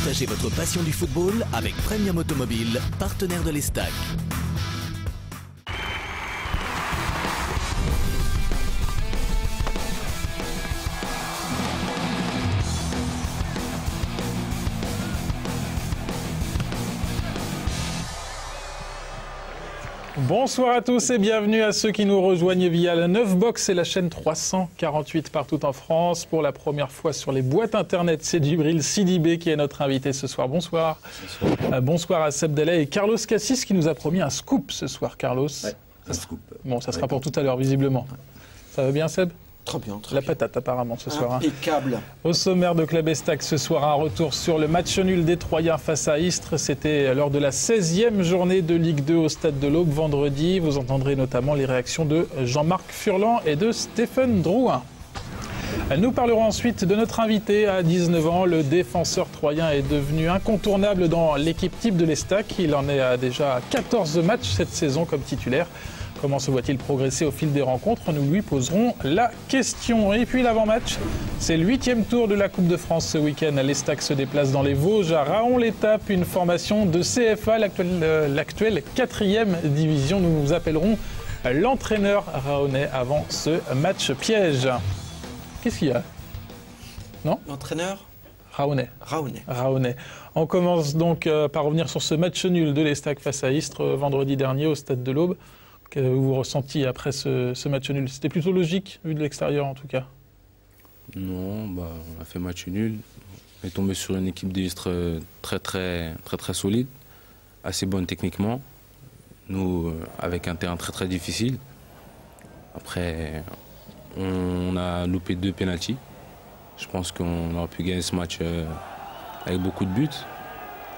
Partagez votre passion du football avec Premium Automobile, partenaire de l'Estac. Bonsoir à tous et bienvenue à ceux qui nous rejoignent via la 9 Box et la chaîne 348 partout en France. Pour la première fois sur les boîtes internet, c'est Djibril Sidibé qui est notre invité ce soir. Bonsoir. Bonsoir. Bonsoir à Seb Delay et Carlos Cassis qui nous a promis un scoop ce soir. Carlos. Ouais, un scoop. Bon, ça sera pour tout à l'heure visiblement. Ça va bien Seb ? Très bien, très La bien. patate apparemment ce soir. Impeccable. Au sommaire de Club Estac ce soir, un retour sur le match nul des Troyens face à Istres. C'était lors de la 16e journée de Ligue 2 au Stade de l'Aube vendredi. Vous entendrez notamment les réactions de Jean-Marc Furlan et de Stéphane Drouin. Nous parlerons ensuite de notre invité à 19 ans. Le défenseur troyen est devenu incontournable dans l'équipe type de l'Estac. Il en est à déjà 14 matchs cette saison comme titulaire. Comment se voit-il progresser au fil des rencontres? Nous lui poserons la question. Et puis l'avant-match, c'est le 8e tour de la Coupe de France ce week-end. L'Estac se déplace dans les Vosges à Raon-l'Étape, une formation de CFA, l'actuelle 4e division. Nous nous appellerons l'entraîneur raonais avant ce match piège. Qu'est-ce qu'il y a? Non? L'entraîneur Raonais. Raonais. On commence donc par revenir sur ce match nul de l'Estac face à Istres vendredi dernier au Stade de l'Aube. Que vous ressentiez après ce match nul? C'était plutôt logique, vu de l'extérieur en tout cas? Non, on a fait match nul. On est tombé sur une équipe d'Istres très solide, assez bonne techniquement. Nous, avec un terrain très difficile. Après, on a loupé 2 pénaltys. Je pense qu'on aurait pu gagner ce match avec beaucoup de buts.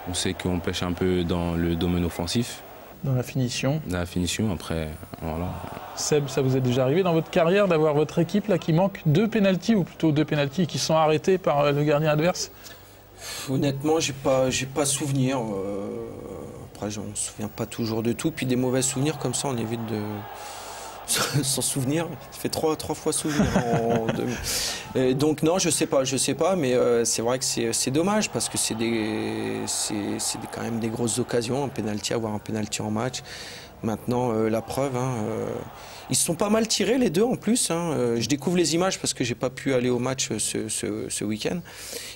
On sait qu'on pêche un peu dans le domaine offensif. Dans la finition. Dans la finition, après, voilà. Seb, ça vous est déjà arrivé dans votre carrière d'avoir votre équipe là qui manque 2 pénaltys, ou plutôt 2 pénaltys qui sont arrêtés par le gardien adverse? Honnêtement, j'ai pas souvenir. Après, je ne me souviens pas toujours de tout. Puis des mauvais souvenirs comme ça, on évite de s'en souvenir. Ça fait trois fois souvenir. Donc non, je sais pas, mais c'est vrai que c'est dommage parce que c'est quand même des grosses occasions, avoir un penalty en match. Maintenant, la preuve, ils se sont pas mal tirés les deux en plus. Je découvre les images parce que j'ai pas pu aller au match ce week-end.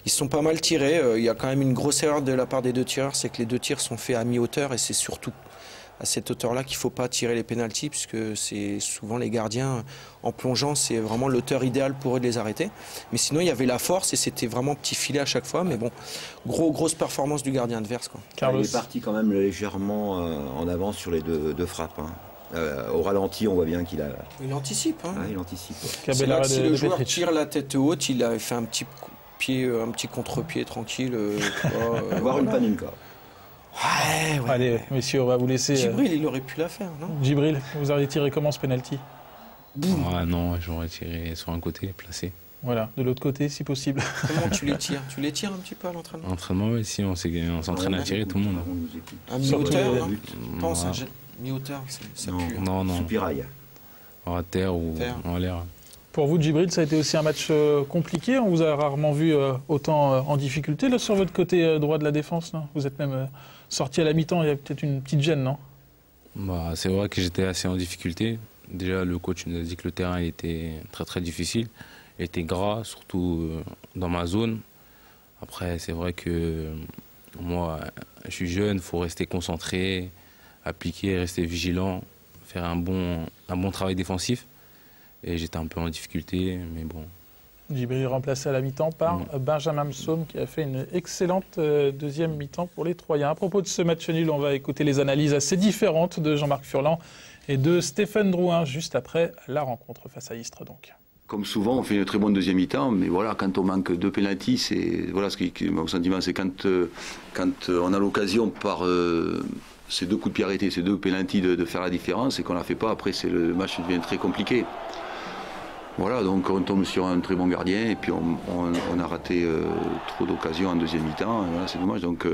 Ils se sont pas mal tirés. Il y a quand même une grosse erreur de la part des 2 tireurs, c'est que les 2 tirs sont faits à mi-hauteur et c'est surtout à cette hauteur-là qu'il ne faut pas tirer les pénaltys puisque c'est souvent les gardiens, en plongeant, c'est vraiment l'auteur idéal pour eux de les arrêter. Mais sinon, il y avait la force et c'était vraiment petit filet à chaque fois. Mais bon, grosse performance du gardien adverse, quoi. Carlos. Il est parti quand même légèrement en avance sur les deux frappes. Au ralenti, on voit bien qu'il a... Il anticipe. Il anticipe. Ouais. C'est là que si le joueur tire la tête haute, il a fait un petit contre-pied tranquille. Voir une Panenka. Ouais. Allez, messieurs, on va vous laisser. Djibril, il aurait pu la faire, non? Djibril, vous auriez tiré comment ce penalty? Non, j'aurais tiré sur un côté, placé. Voilà, de l'autre côté, si possible. Comment tu les tires? Tu les tires un petit peu à l'entraînement? L'entraînement, oui, si on s'entraîne à tirer, tout le monde. À mi-hauteur, non? Pense à mi-hauteur, ça pue. Non. Soupirail. À terre ou en l'air. Pour vous, Djibril, ça a été aussi un match compliqué. On vous a rarement vu autant en difficulté là, sur votre côté droit de la défense. Là. Vous êtes même sorti à la mi-temps, il y a peut-être une petite gêne, non? C'est vrai que j'étais assez en difficulté. Déjà, le coach nous a dit que le terrain il était très difficile. Il était gras, surtout dans ma zone. Après, c'est vrai que moi, je suis jeune, il faut rester concentré, appliquer, rester vigilant, faire un bon travail défensif. Et j'étais un peu en difficulté, mais bon. Djibril remplacé à la mi-temps par Benjamin Msaume qui a fait une excellente deuxième mi-temps pour les Troyens. À propos de ce match nul, on va écouter les analyses assez différentes de Jean-Marc Furlan et de Stéphane Drouin juste après la rencontre face à Istres. Donc. Comme souvent, on fait une très bonne deuxième mi-temps, mais voilà, quand on manque 2 pénaltys, c'est voilà mon sentiment, c'est quand on a l'occasion par ces 2 coups de pied arrêtés, ces 2 pénaltys de faire la différence et qu'on ne la fait pas. Après, le match devient très compliqué. Voilà, donc on tombe sur un très bon gardien et puis on a raté trop d'occasions en deuxième mi-temps. Voilà, c'est dommage. Donc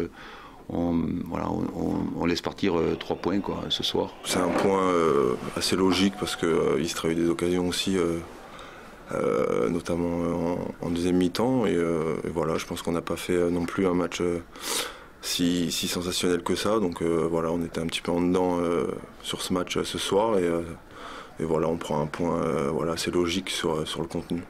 on laisse partir 3 points ce soir. C'est un point assez logique parce que Istres a eu des occasions aussi notamment en deuxième mi-temps. Et voilà, je pense qu'on n'a pas fait non plus un match si sensationnel que ça. Donc voilà, on était un petit peu en dedans sur ce match ce soir. Et voilà, on prend un point voilà, assez logique sur le contenu.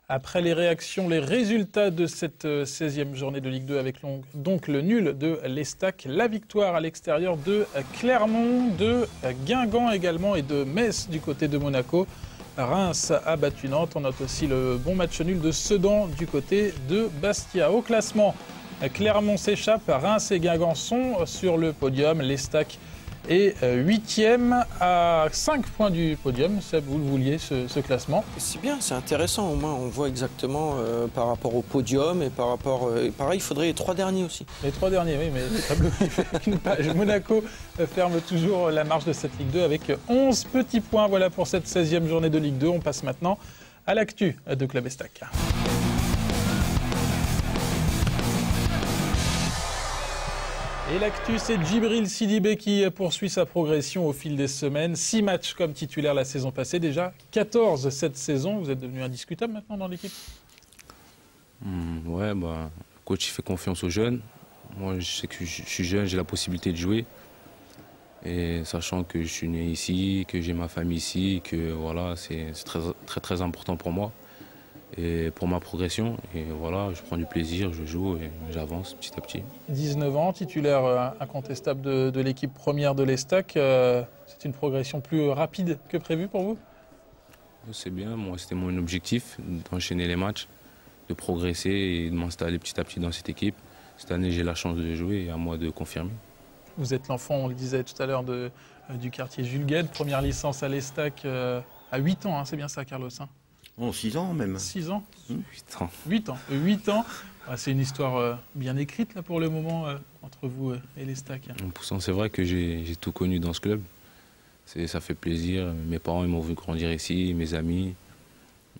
Après les réactions, les résultats de cette 16e journée de Ligue 2 avec donc le nul de l'Estac, la victoire à l'extérieur de Clermont, de Guingamp également et de Metz du côté de Monaco. Reims a battu Nantes. On note aussi le bon match nul de Sedan du côté de Bastia. Au classement, Clermont s'échappe, Reims et Guingamp sont sur le podium. L'Estac est 8e à 5 points du podium. Seb, vous le vouliez, ce classement. C'est bien, c'est intéressant. Au moins, on voit exactement par rapport au podium et par rapport. Pareil, il faudrait les 3 derniers aussi. Les 3 derniers, oui, mais le tableau, il fait une page. Monaco ferme toujours la marche de cette Ligue 2 avec 11 petits points. Voilà pour cette 16e journée de Ligue 2. On passe maintenant à l'actu de Club Estac. Et l'actu, c'est Djibril Sidibé qui poursuit sa progression au fil des semaines. 6 matchs comme titulaire la saison passée, déjà 14 cette saison. Vous êtes devenu indiscutable maintenant dans l'équipe. Ouais, le coach il fait confiance aux jeunes. Moi, je sais que je suis jeune, j'ai la possibilité de jouer. Et sachant que je suis né ici, que j'ai ma famille ici, que voilà, c'est très, très, très important pour moi. Et pour ma progression, et voilà, je prends du plaisir, je joue et j'avance petit à petit. 19 ans, titulaire incontestable de l'équipe première de l'Estac. C'est une progression plus rapide que prévu pour vous? C'est bien, moi c'était mon objectif d'enchaîner les matchs, de progresser et de m'installer petit à petit dans cette équipe. Cette année j'ai la chance de jouer et à moi de confirmer. Vous êtes l'enfant, on le disait tout à l'heure, du quartier Jules Guesde, première licence à l'Estac à 8 ans, hein, c'est bien ça Carlos hein? Oh, 6 ans même. 6 ans 8 ans. 8 ans. 8 ans. C'est une histoire bien écrite là, pour le moment entre vous et l'Estac. En poussant, c'est vrai que j'ai tout connu dans ce club. Ça fait plaisir. Mes parents ils m'ont vu grandir ici, mes amis.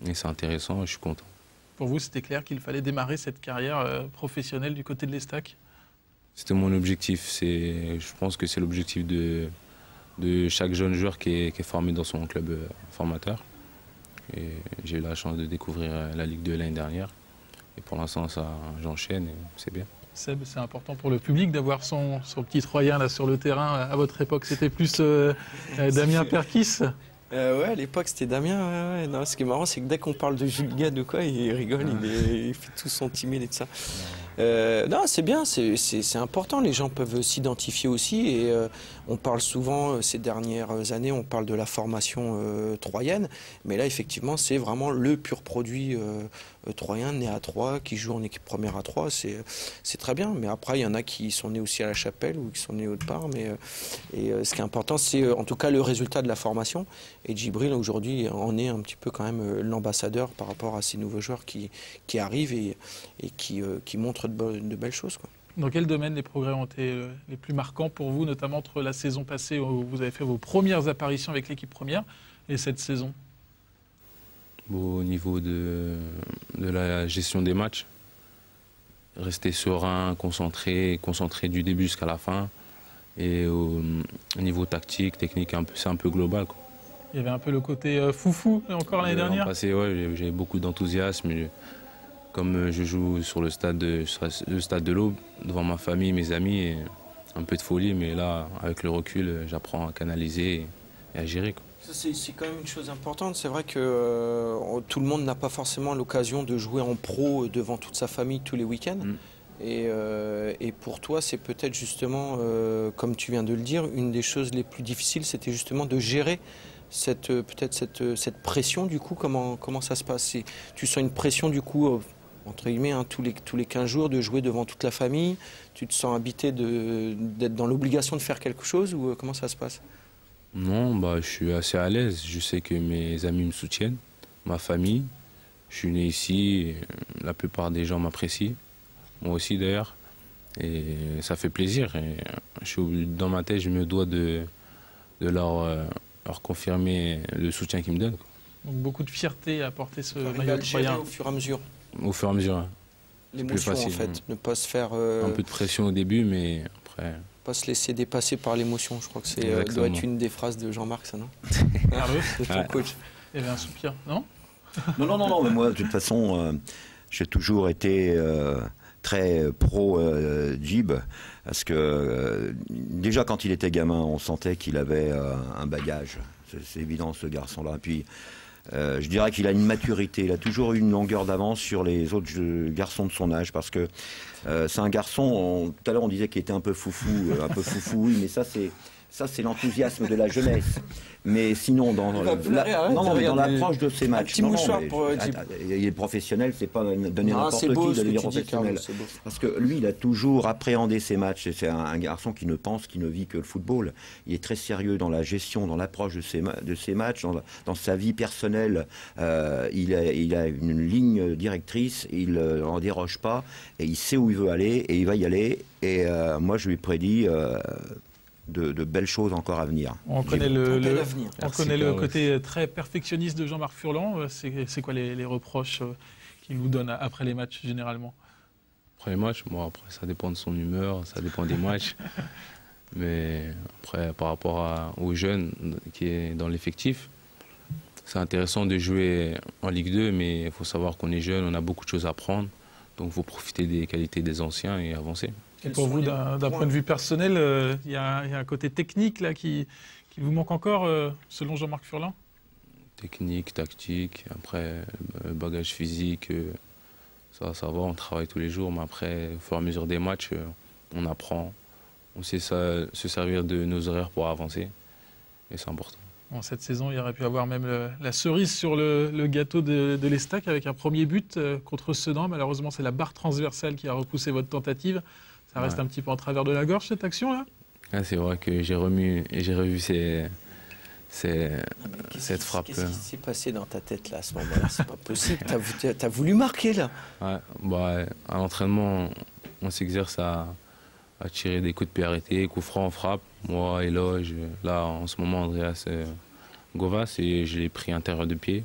Et c'est intéressant et je suis content. Pour vous, c'était clair qu'il fallait démarrer cette carrière professionnelle du côté de l'Estac? C'était mon objectif. Je pense que c'est l'objectif de chaque jeune joueur qui est formé dans son club formateur. Et j'ai eu la chance de découvrir la Ligue 2 l'année dernière. Et pour l'instant, j'enchaîne et c'est bien. Seb, c'est important pour le public d'avoir son petit Troyen là, sur le terrain. À votre époque, c'était plus Damien Perkis? Ouais, à l'époque, c'était Damien. Ouais. Non, ce qui est marrant, c'est que dès qu'on parle de Jules Guesde ou quoi, il rigole, il fait tout son timide et tout ça. Non, c'est bien, c'est important. Les gens peuvent s'identifier aussi. Et on parle souvent, ces dernières années, on parle de la formation troyenne. Mais là, effectivement, c'est vraiment le pur produit troyen, né à Troyes, qui joue en équipe première à Troyes. C'est très bien. Mais après, il y en a qui sont nés aussi à La Chapelle ou qui sont nés autre part. Mais ce qui est important, c'est en tout cas le résultat de la formation. Et Djibril, aujourd'hui, en est un petit peu quand même l'ambassadeur par rapport à ces nouveaux joueurs qui arrivent et qui montrent de belles choses, quoi. Dans quel domaine les progrès ont été les plus marquants pour vous, notamment entre la saison passée où vous avez fait vos premières apparitions avec l'équipe première et cette saison? Au niveau de la gestion des matchs, rester serein, concentré du début jusqu'à la fin. Et au niveau tactique, technique, c'est un peu global, quoi. Il y avait un peu le côté foufou encore l'année dernière. Passé, ouais, j'avais beaucoup d'enthousiasme. Comme je joue sur le stade de l'Aube, devant ma famille, mes amis, et un peu de folie, mais là, avec le recul, j'apprends à canaliser et à gérer, quoi. C'est quand même une chose importante. C'est vrai que tout le monde n'a pas forcément l'occasion de jouer en pro devant toute sa famille tous les week-ends. Et pour toi, c'est peut-être justement, comme tu viens de le dire, une des choses les plus difficiles, c'était justement de gérer cette pression. Du coup, comment ça se passe? Tu sens une pression du coup, entre guillemets, hein, tous les 15 jours de jouer devant toute la famille? Tu te sens habité d'être dans l'obligation de faire quelque chose ou comment ça se passe? Non, je suis assez à l'aise. Je sais que mes amis me soutiennent, ma famille. Je suis né ici, et la plupart des gens m'apprécient. Moi aussi d'ailleurs. Et ça fait plaisir. Et dans ma tête, je me dois de leur confirmer le soutien qu'ils me donnent, quoi. Donc beaucoup de fierté à porter ce maillot troyen. Au fur et à mesure. Au fur et à mesure. Hein. L'émotion en fait, ne pas se faire... Un peu de pression au début, mais après... Pas se laisser dépasser par l'émotion, je crois que doit être une des phrases de Jean-Marc, ça, non? Carlos, de ton coach. Il y avait un soupir, non? Non, mais moi, de toute façon, j'ai toujours été très pro Djib, parce que déjà quand il était gamin, on sentait qu'il avait un bagage. C'est évident, ce garçon-là. Puis, je dirais qu'il a une maturité. Il a toujours eu une longueur d'avance sur les autres garçons de son âge, parce que c'est un garçon. Tout à l'heure, on disait qu'il était un peu foufou, oui, mais ça, c'est l'enthousiasme de la jeunesse. Mais sinon, dans l'approche de ces matchs, il est professionnel, c'est pas donner n'importe qui de devenir professionnel. Parce que lui, il a toujours appréhendé ses matchs. C'est un garçon qui ne pense, qui ne vit que le football. Il est très sérieux dans la gestion, dans l'approche de ses matchs, dans sa vie personnelle. Il a une ligne directrice, il n'en déroge pas, et il sait où il veut aller, et il va y aller. Et moi, je lui prédis de belles choses encore à venir. On connaît le côté très perfectionniste de Jean-Marc Furlan. C'est quoi les reproches qu'il vous donne après les matchs, généralement? Après les matchs, après, ça dépend de son humeur, ça dépend des matchs. Mais après, par rapport aux jeunes qui est dans l'effectif, c'est intéressant de jouer en Ligue 2, mais il faut savoir qu'on est jeune, on a beaucoup de choses à apprendre. Donc il faut profiter des qualités des anciens et avancer. Et pour vous, d'un point de vue personnel, il y a un côté technique là, qui vous manque encore, selon Jean-Marc Furlan? Technique, tactique, après bagage physique, ça va, on travaille tous les jours, mais après, au fur et à mesure des matchs, on apprend, on sait se servir de nos horaires pour avancer, et c'est important. Bon, cette saison, il y aurait pu avoir même la cerise sur le gâteau de l'Estac avec un premier but contre Sedan. Malheureusement, c'est la barre transversale qui a repoussé votre tentative. Ça reste un petit peu en travers de la gorge, cette action-là? C'est vrai que j'ai revu cette frappe. Qu'est-ce qui s'est passé dans ta tête là, à ce moment-là? C'est pas possible. T'as voulu marquer là? À l'entraînement, on s'exerce à tirer des coups de pied arrêtés, coups francs, frappe. Moi, éloge. Là, en ce moment, Andreas Govas, et je l'ai pris intérieur de pied.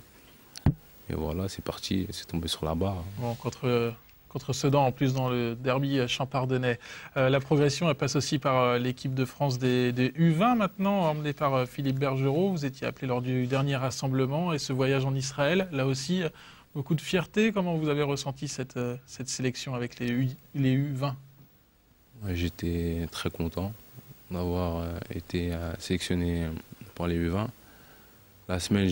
Et voilà, c'est parti, c'est tombé sur la barre. Bon, contre Sedan, en plus dans le derby champardonnais. La progression, elle passe aussi par l'équipe de France des U20 maintenant, emmenée par Philippe Bergerot. Vous étiez appelé lors du dernier rassemblement et ce voyage en Israël, là aussi, beaucoup de fierté. Comment vous avez ressenti cette sélection avec les U20? J'étais très content d'avoir été sélectionné pour les U20. La semaine,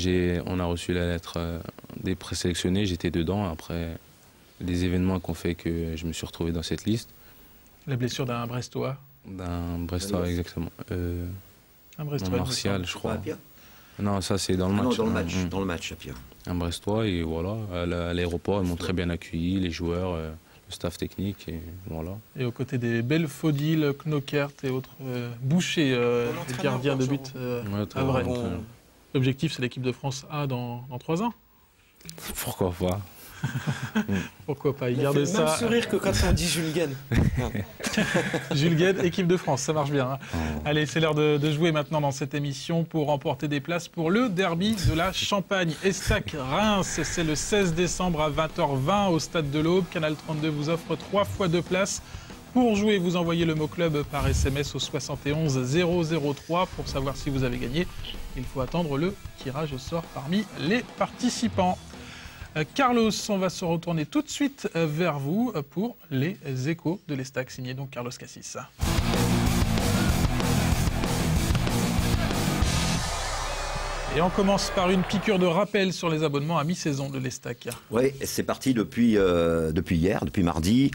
on a reçu la lettre des présélectionnés, j'étais dedans. Après, les événements qui ont fait que je me suis retrouvé dans cette liste. La blessure d'un Brestois? D'un Brestois, exactement. Un Brestois, Martial, je crois. Non, ça c'est dans le match. Non, dans le match, à Pierre. Un Brestois, et voilà, à l'aéroport, ils m'ont très bien accueilli, les joueurs, le staff technique, et voilà. Et aux côtés des Belfodil, Knokert et autres Boucher, les gardiens de but à vrai. L'objectif, c'est l'équipe de France A dans 3 ans? Pourquoi pas? Pourquoi pas? Il garde ça. Même sourire que quand on dit Jules Guenne. Jules Guenne, équipe de France, ça marche bien. Hein. Allez, c'est l'heure de jouer maintenant dans cette émission pour remporter des places pour le derby de la Champagne. Estac-Reims, c'est le 16 décembre à 20h20 au Stade de l'Aube. Canal 32 vous offre 3 fois 2 places. Pour jouer, vous envoyez le mot club par SMS au 71 003 pour savoir si vous avez gagné. Il faut attendre le tirage au sort parmi les participants. Carlos, on va se retourner tout de suite vers vous pour les échos de l'Estac, signé donc Carlos Cassis. Et on commence par une piqûre de rappel sur les abonnements à mi-saison de l'Estac. Oui, c'est parti depuis hier, depuis mardi.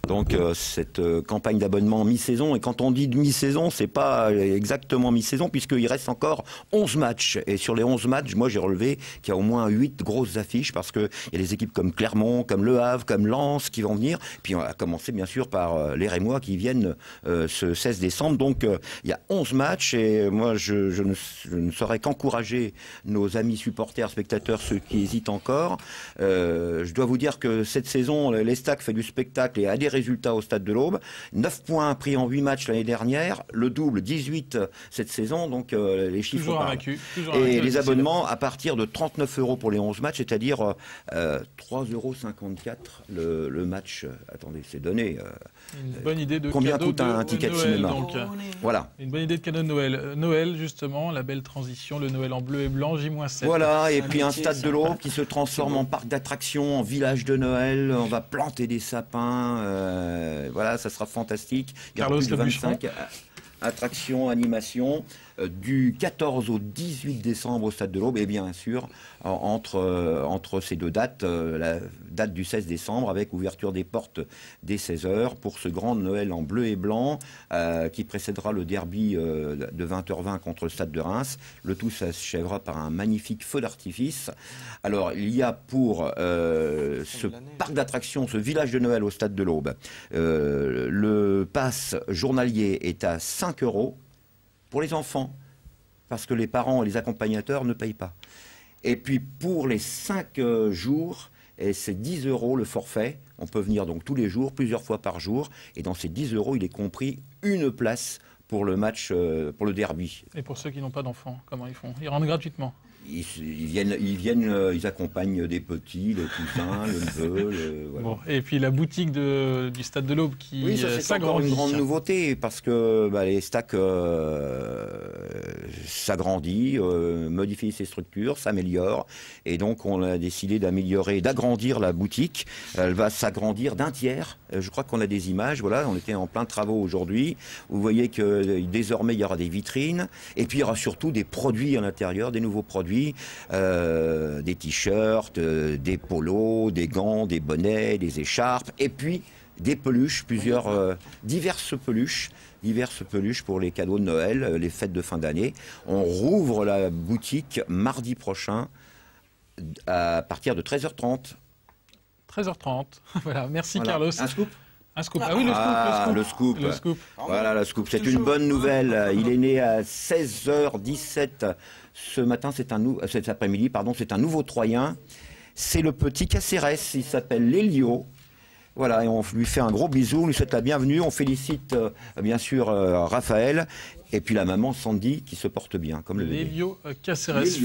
Donc cette campagne d'abonnement mi-saison. Et quand on dit mi-saison, c'est pas exactement mi-saison puisqu'il reste encore 11 matchs. Et sur les 11 matchs, moi j'ai relevé qu'il y a au moins 8 grosses affiches parce qu'il y a des équipes comme Clermont, comme Le Havre, comme Lens qui vont venir. Puis on a commencé bien sûr par les Rémois qui viennent ce 16 décembre. Donc il y a 11 matchs et moi je ne saurais qu'encourager nos amis supporters, spectateurs, ceux qui hésitent encore. Je dois vous dire que cette saison, l'Estac fait du spectacle et a des résultats au Stade de l'Aube. 9 points pris en 8 matchs l'année dernière, le double 18 cette saison, donc les chiffres toujours parlent. Invaincu, et les abonnements à partir de 39 € pour les 11 matchs, c'est-à-dire 3,54 € le match. Attendez, c'est donné. Une bonne idée de combien cadeau coûte un ticket de Noël, cinéma donc, voilà. Une bonne idée de cadeau de Noël. Noël, justement, la belle transition, le Noël en bleu bleu et blanc, J-7. Voilà, et puis un stade de l'Aube qui se transforme en parc d'attractions, en village de Noël. On va planter des sapins. Voilà, ça sera fantastique. Il y aura plus de 25 attractions, animations. Du 14 au 18 décembre au Stade de l'Aube, et bien sûr, entre ces deux dates, la date du 16 décembre, avec ouverture des portes dès 16h, pour ce grand Noël en bleu et blanc, qui précédera le derby de 20h20 contre le Stade de Reims. Le tout s'achèvera par un magnifique feu d'artifice. Alors, il y a pour ce parc d'attractions, ce village de Noël au Stade de l'Aube, le pass journalier est à 5 € pour les enfants, parce que les parents et les accompagnateurs ne payent pas. Et puis pour les 5 jours, et c'est 10 € le forfait. On peut venir donc tous les jours, plusieurs fois par jour. Et dans ces 10 €, il est compris une place pour le match, pour le derby. Et pour ceux qui n'ont pas d'enfants, comment ils font? Ils rentrent gratuitement? Ils viennent, ils accompagnent des petits, le cousin, le neveu. Voilà. Bon, et puis la boutique du Stade de l'Aube qui oui, ça c'est encore une grande nouveauté parce que les stacks s'agrandit, modifie ses structures, s'améliore, et donc on a décidé d'améliorer, d'agrandir la boutique. Elle va s'agrandir d'un tiers. Je crois qu'on a des images. Voilà, on était en plein travaux aujourd'hui. Vous voyez que désormais il y aura des vitrines, et puis il y aura surtout des produits à l'intérieur, des nouveaux produits. Des t-shirts, des polos, des gants, des bonnets, des écharpes, et puis des peluches, diverses peluches pour les cadeaux de Noël, les fêtes de fin d'année. On rouvre la boutique mardi prochain à partir de 13h30. 13h30, voilà, merci Carlos. Un scoop ? Un scoop. Ah oui, le scoop. Le scoop. Voilà, le scoop. C'est une bonne nouvelle. Il est né à 16h17 ce matin, cet après-midi, pardon, c'est un nouveau Troyen. C'est le petit Cacérès. Il s'appelle Lélio. Voilà, et on lui fait un gros bisou, on lui souhaite la bienvenue. On félicite bien sûr Raphaël. Et puis la maman Sandy qui se porte bien, comme le bébé. Lélio Cacérès.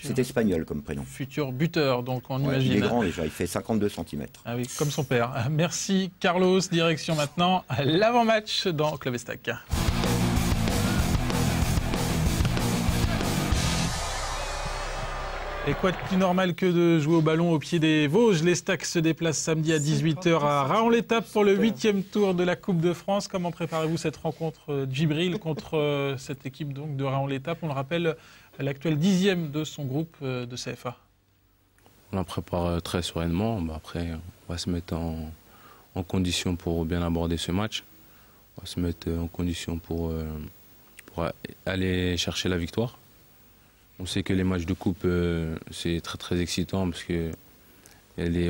C'est espagnol comme prénom. Futur buteur, donc on imagine. Il est grand déjà, il fait 52 cm. Ah oui, comme son père. Merci Carlos. Direction maintenant l'avant-match dans Club Estac. Et quoi de plus normal que de jouer au ballon au pied des Vosges? L'Estac se déplace samedi à 18h à Raon-l'Étape pour le 8e tour de la Coupe de France. Comment préparez-vous cette rencontre Djibril contre cette équipe donc, de Raon-l'Étape? On le rappelle, l'actuel 10e de son groupe de CFA. On la prépare très sereinement. Après, on va se mettre en condition pour bien aborder ce match. On va se mettre en condition pour aller chercher la victoire. On sait que les matchs de coupe, c'est très très excitant parce que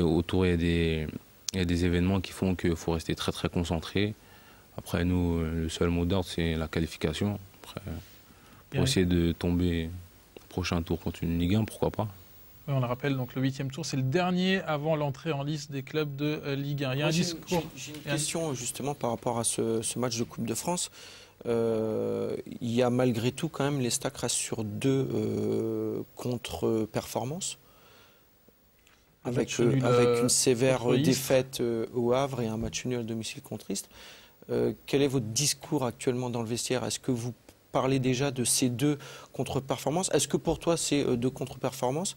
autour il y a des événements qui font qu'il faut rester très très concentré. Après nous, le seul mot d'ordre c'est la qualification. Après, pour essayer de tomber au prochain tour contre une Ligue 1, pourquoi pas. Oui, on le rappelle, donc le 8e tour, c'est le dernier avant l'entrée en liste des clubs de Ligue 1. Il y a un discours. J'ai une question justement par rapport à ce match de Coupe de France. Il y a malgré tout quand même, l'Estac reste sur 2 contre-performances avec une sévère défaite au Havre et un match nul à domicile contre Istres. Quel est votre discours actuellement dans le vestiaire? Est-ce que vous parlez déjà de ces 2 contre-performances? Est-ce que pour toi c'est 2 contre-performances?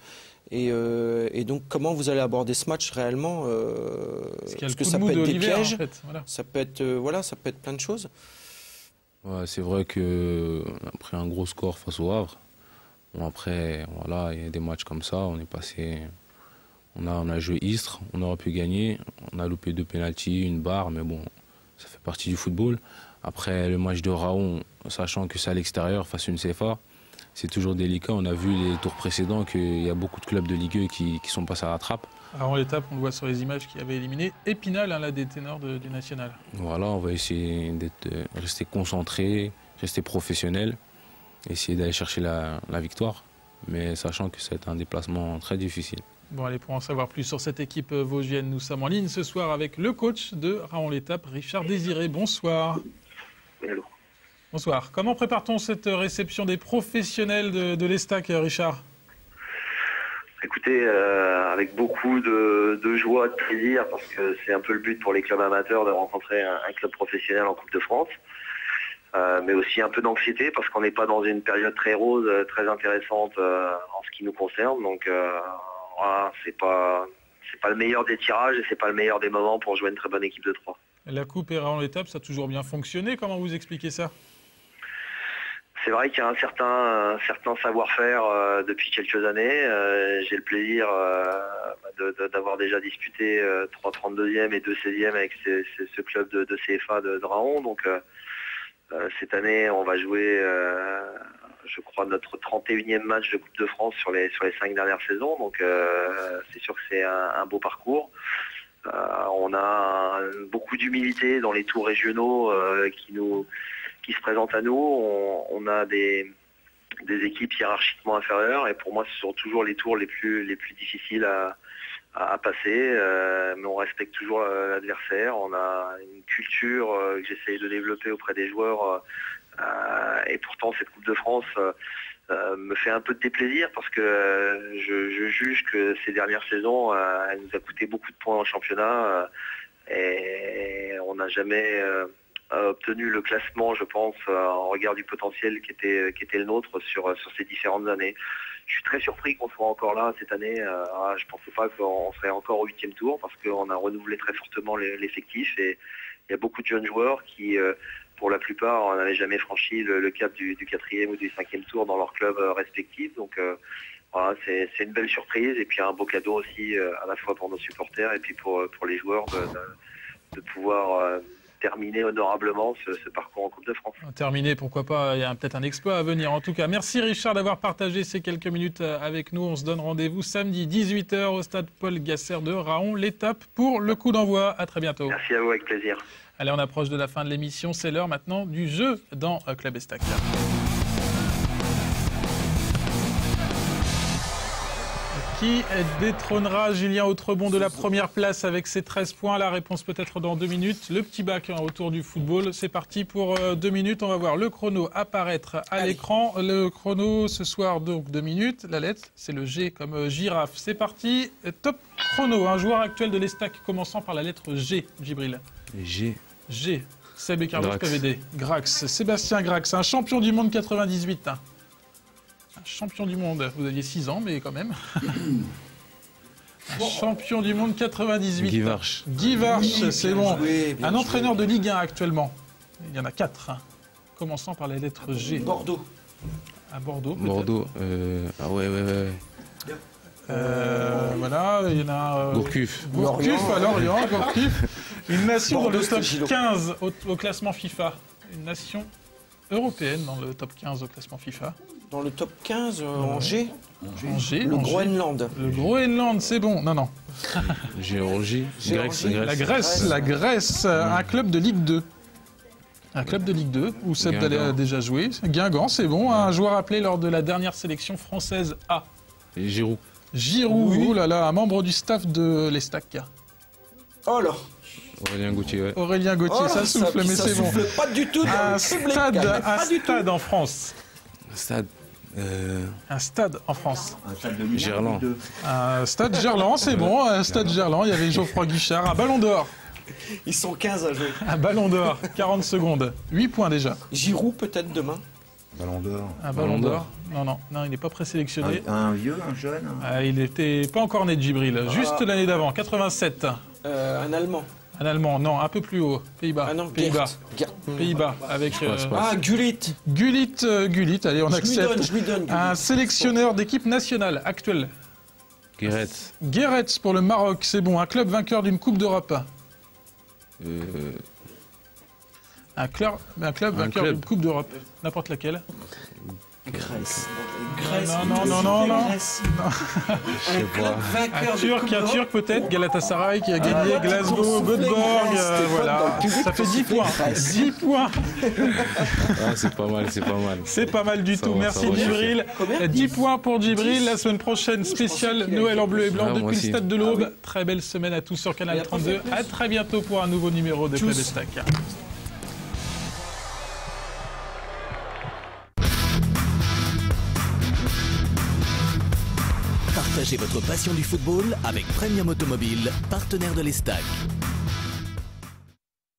Et donc comment vous allez aborder ce match réellement? Parce que ça peut être des pièges, en fait, voilà. Ça peut être plein de choses. Ouais, c'est vrai qu'après un gros score face au Havre, après, voilà, il y a des matchs comme ça, on est passé, on a joué Istres, on aurait pu gagner, on a loupé 2 pénaltys, une barre, mais bon, ça fait partie du football. Après le match de Raon, sachant que c'est à l'extérieur face à une CFA, c'est toujours délicat. On a vu les tours précédents qu'il y a beaucoup de clubs de Ligue 1 qui sont passés à la trappe. Avant l'étape, on le voit sur les images qui avait éliminé Épinal, l'un des ténors du National. Voilà, on va essayer de rester concentré, rester professionnel, essayer d'aller chercher la victoire, mais sachant que c'est un déplacement très difficile. Bon, allez, pour en savoir plus sur cette équipe vosgienne, nous sommes en ligne ce soir avec le coach de Raon-l'Étape, Richard Désiré. Bonsoir. Hello. Bonsoir. Comment prépare-t-on cette réception des professionnels de l'Estac, Richard? Écoutez, avec beaucoup de joie, de plaisir, parce que c'est un peu le but pour les clubs amateurs de rencontrer un club professionnel en Coupe de France. mais aussi un peu d'anxiété parce qu'on n'est pas dans une période très rose, très intéressante en ce qui nous concerne. Donc voilà, c'est pas le meilleur des tirages et c'est pas le meilleur des moments pour jouer une très bonne équipe de 3. La coupe et Raon l'étape, ça a toujours bien fonctionné. Comment vous expliquez ça? C'est vrai qu'il y a un certain savoir-faire depuis quelques années. J'ai le plaisir d'avoir déjà disputé 3 32e et 2 16e avec ce club de CFA de Raon. Donc cette année, on va jouer, je crois, notre 31e match de Coupe de France sur les 5 dernières saisons. Donc c'est sûr que c'est un beau parcours. On a beaucoup d'humilité dans les tours régionaux qui se présentent à nous. On a des équipes hiérarchiquement inférieures et pour moi ce sont toujours les tours les plus difficiles à passer, mais on respecte toujours l'adversaire. On a une culture que j'essaye de développer auprès des joueurs et pourtant cette Coupe de France me fait un peu de déplaisir parce que je juge que ces dernières saisons elle nous a coûté beaucoup de points en championnat et on n'a jamais a obtenu le classement, je pense, en regard du potentiel qui était le nôtre sur ces différentes années. Je suis très surpris qu'on soit encore là cette année. Je ne pensais pas qu'on serait encore au 8e tour parce qu'on a renouvelé très fortement l'effectif et il y a beaucoup de jeunes joueurs qui, pour la plupart, n'avaient jamais franchi le cap du 4e ou du 5e tour dans leur club respectif. Donc voilà, c'est une belle surprise et puis un beau cadeau aussi à la fois pour nos supporters et puis pour les joueurs de pouvoir terminer honorablement ce parcours en Coupe de France. Terminé, pourquoi pas, il y a peut-être un exploit à venir. En tout cas, merci Richard d'avoir partagé ces quelques minutes avec nous. On se donne rendez-vous samedi 18h au stade Paul Gasser de Raon, l'étape pour le coup d'envoi. À très bientôt. Merci à vous, avec plaisir. Allez, on approche de la fin de l'émission, c'est l'heure maintenant du jeu dans Club Estac. Qui détrônera Julien Autrebon de la première place avec ses 13 points? La réponse peut-être dans 2 minutes. Le petit bac autour du football. C'est parti pour 2 minutes. On va voir le chrono apparaître à l'écran. Le chrono ce soir, donc 2 minutes. La lettre, c'est le G comme girafe. C'est parti. Top chrono. Un joueur actuel de l'Estac commençant par la lettre G. Djibril. G. G. Seb et Carlos peuvent aider. Grax. Sébastien Grax. Un champion du monde 98. Champion du monde, vous aviez 6 ans, mais quand même. Champion du monde 98. Guy Varche. Guy Varche, c'est bon. Un entraîneur de Ligue 1 actuellement. Il y en a 4. Commençant par la lettre G. Bordeaux. À Bordeaux, peut-être. Bordeaux. Ah ouais. Voilà, il y en a. Gourcuff. Gourcuff à Lorient, Gourcuff. Une nation dans le top 15 au classement FIFA. Une nation européenne dans le top 15 au classement FIFA. Dans le top 15, en G. En G. Le Groenland. Le Groenland, c'est bon. Non. Géorgie. La Grèce. Un club de Ligue 2. Un club de Ligue 2 où Seb a déjà joué. Guingamp, c'est bon. Un joueur appelé lors de la dernière sélection française A. Et Giroud. Oh là là, un membre du staff de l'Estac. Oh là. Aurélien Gauthier, ouais. Aurélien Gauthier, ça souffle, mais c'est bon. Ça souffle pas du tout dans Un stade en France. Un stade en France. Un stade de Gerland. Un stade Gerland, c'est bon. Un stade Gerland, il y avait Geoffroy Guichard. Un ballon d'or. Ils sont 15 à jouer. Un ballon d'or, 40 secondes. 8 points déjà. Giroud peut-être demain. Ballon d'or. Un ballon d'or. Non, il n'est pas présélectionné. Un vieux, un jeune. Il n'était pas encore né de Djibril. Juste l'année d'avant, 87. Un Allemand. Un Allemand, non, un peu plus haut. Pays-Bas. Ah non, Pays-Bas. Pays-Bas, avec... Gullit. Gullit, allez, on accepte. Je lui donne. Un sélectionneur d'équipe nationale actuelle. Guéretz pour le Maroc, c'est bon. Un club vainqueur d'une Coupe d'Europe. Un club vainqueur d'une Coupe d'Europe. N'importe laquelle. Grèce. Non. Un Turc peut-être, Galatasaray qui a gagné, Glasgow, Göteborg, voilà. Ça fait 10 points. 10 points. C'est pas mal. C'est pas mal du tout. Merci Djibril. 10 points pour Djibril. La semaine prochaine, spécial Noël en bleu et blanc depuis le stade de l'Aube. Très belle semaine à tous sur Canal 32. À très bientôt pour un nouveau numéro de Club Estac. Partagez votre passion du football avec Premium Automobile, partenaire de l'Estac.